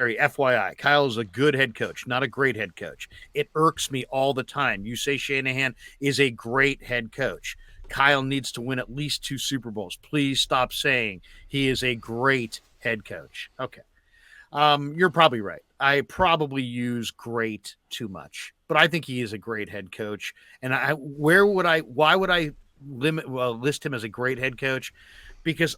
FYI, Kyle is a good head coach, not a great head coach. It irks me all the time. You say Shanahan is a great head coach. Kyle needs to win at least 2 Super Bowls. Please stop saying he is a great head coach. Okay. You're probably right. I probably use great too much, but I think he is a great head coach. And why would I list him as a great head coach? Because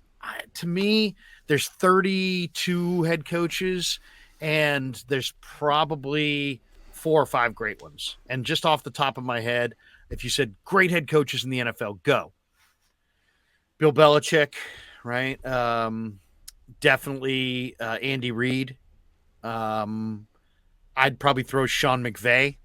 to me, there's 32 head coaches and there's probably 4 or 5 great ones. And just off the top of my head, if you said great head coaches in the NFL, go. Bill Belichick, right? Definitely Andy Reid. I'd probably throw Sean McVay.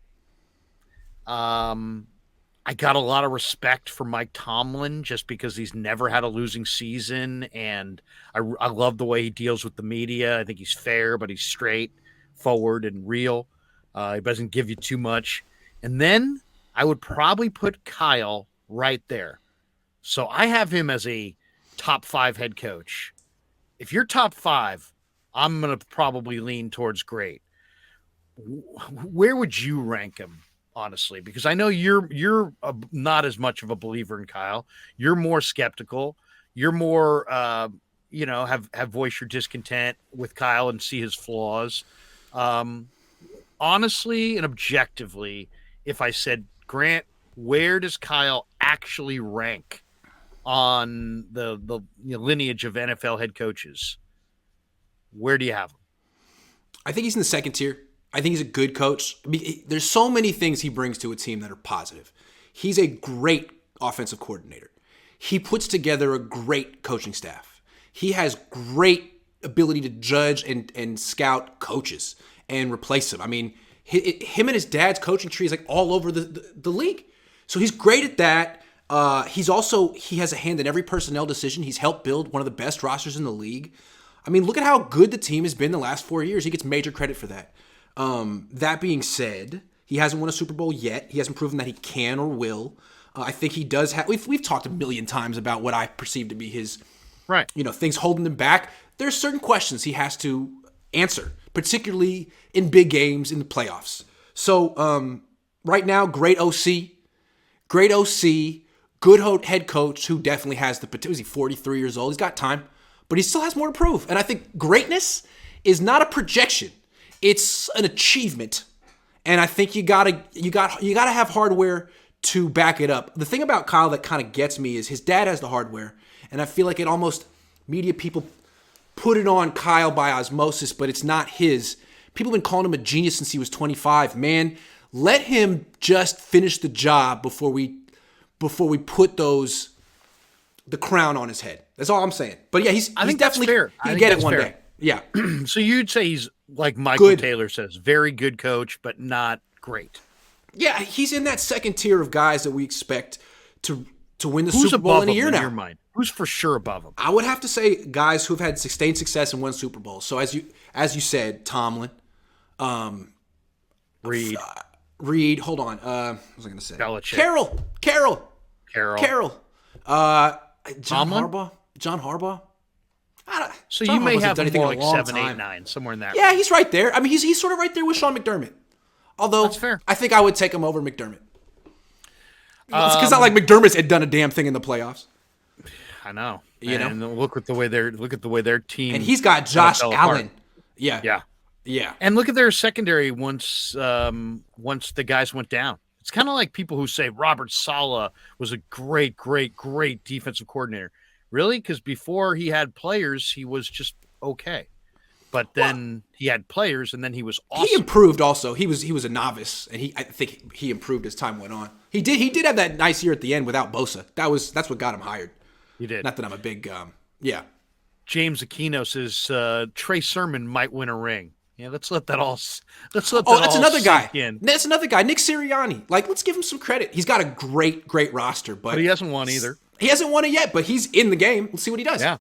I got a lot of respect for Mike Tomlin just because he's never had a losing season, and I love the way he deals with the media. I think he's fair, but he's straightforward and real. He doesn't give you too much. And then I would probably put Kyle right there. So I have him as a top 5 head coach. If you're top 5, I'm going to probably lean towards great. Where would you rank him? Honestly, because I know you're not as much of a believer in Kyle. You're more skeptical. You're more, have voiced your discontent with Kyle and see his flaws. Honestly and objectively, if I said, Grant, where does Kyle actually rank on the lineage of NFL head coaches? Where do you have him? I think he's in the second tier. I think he's a good coach. I mean, there's so many things he brings to a team that are positive. He's a great offensive coordinator. He puts together a great coaching staff. He has great ability to judge and scout coaches and replace them. I mean, him and his dad's coaching tree is like all over the league. So he's great at that. He has a hand in every personnel decision. He's helped build one of the best rosters in the league. I mean, look at how good the team has been the last 4 years. He gets major credit for that. That being said, he hasn't won a Super Bowl yet. He hasn't proven that he can or will. I think he does have. We've talked a million times about what I perceive to be his, right? Things holding him back. There's certain questions he has to answer, particularly in big games in the playoffs. So right now, great OC, good head coach who definitely has the potential. Is he 43 years old? He's got time, but he still has more to prove. And I think greatness is not a projection. It's an achievement, and I think you gotta have hardware to back it up. The thing about Kyle that kind of gets me is his dad has the hardware, and I feel like it almost media people put it on Kyle by osmosis, but it's not his. People have been calling him a genius since he was 25. Man, let him just finish the job before we put the crown on his head. That's all I'm saying. But yeah, he's definitely fair. He'll get it one day. Yeah. So you'd say he's like Michael Taylor says, very good coach, but not great. Yeah, he's in that second tier of guys that we expect to win the Super Bowl in a year now. Your mind? Who's for sure above him? I would have to say guys who've had sustained success and won Super Bowls. So as you said, Tomlin, Reid. Hold on. What was I going to say? Belichick. Carroll. John Tomlin? Harbaugh. So John you may Harbaugh's have done him more anything like in a long 7, 8, time. 9, somewhere in that. Yeah, range. he's right there. I mean, he's sort of right there with Sean McDermott. Although That's fair. I think I would take him over McDermott. It's not like McDermott's had done a damn thing in the playoffs. I know. And look at the way their team. And he's got Josh Allen. Yeah. And look at their secondary once the guys went down. It's kind of like people who say Robert Saleh was a great defensive coordinator. Really? Because before he had players, he was just okay. But then he had players, and then he was awesome. He improved also. He was a novice, and I think he improved as time went on. He did have that nice year at the end without Bosa. That's what got him hired. He did. Not that I'm a big James Aquino says Trey Sermon might win a ring. Yeah, let's let that all. That's another guy. In. That's another guy, Nick Sirianni. Like, let's give him some credit. He's got a great roster, but he hasn't won either. He hasn't won it yet, but he's in the game. Let's see what he does. Yeah.